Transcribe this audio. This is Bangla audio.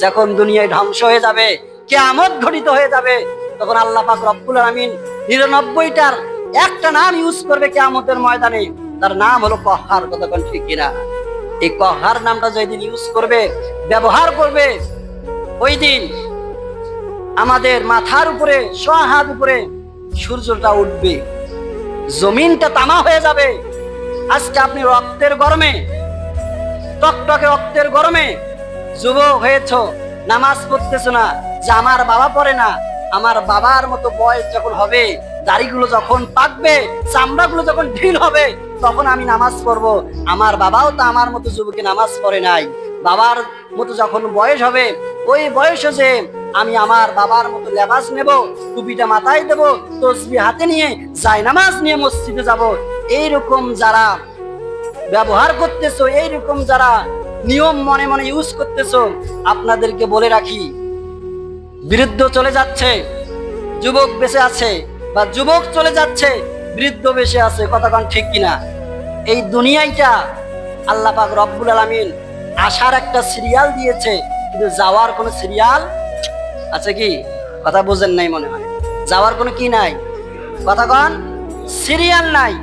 যখন দুনিয়ায় ধ্বংস হয়ে যাবে, কিয়ামত ঘটিত হয়ে যাবে, তখন আল্লাহ পাক রব্বুল আলামিন 99টার একটা নাম ইউজ করবে কিয়ামতের ময়দানে, তার নাম হলো কহ্হার। কতক্ষণ ঠিক কিনা? এই কহ্হার নামটা যেদিন ইউজ করবে, ব্যবহার করবে, ওই দিন আমাদের মাথার উপরে, সোয়া হাত উপরে সূর্যটা উঠবে, জমিনটা তামা হয়ে যাবে। আজকে আপনি রক্তের গরমে, টকটকে রক্তের গরমে যুবক হয়েছ, নামাজ পড়তেছ না, যে আমার বাবা পড়ে না, আমার বাবার মতো বয়স যখন হবে, দাড়িগুলো যখন পাকবে, চামড়াগুলো যখন ঢিল হবে, তখন আমি নামাজ পড়বো। আমার বাবাও তো আমার মতো যুবকে নামাজ পড়ে নাই। বাবার মতো যখন বয়স হবে, ওই বয়সে যে আমি আমার বাবার মতো লেবাস নেব, টুপিটা মাথায় দেব, তসবিহ হাতে নিয়ে জায়নামাজ নিয়ে মসজিদে যাব। এইরকম যারা ব্যবহার করতেছো, এইরকম যারা নিয়ম মনে মনে ইউজ করতেছো, আপনাদেরকে বলে রাখি, বৃদ্ধ চলে যাচ্ছে, যুবক বেঁচে আছে, বা যুবক চলে যাচ্ছে, বৃদ্ধ বেঁচে আছে। কথাক্ষণ ঠিক কিনা? এই দুনিয়াটা আল্লাহ পাক রব্বুল আলামিন আসার একটা সিরিয়াল দিয়েছে, কিন্তু যাওয়ার কোনো সিরিয়াল আছে কি? কথা বোঝেন নাই মনে হয়। যাওয়ার কোনো কি নাই? কথাক্ষণ সিরিয়াল নাই।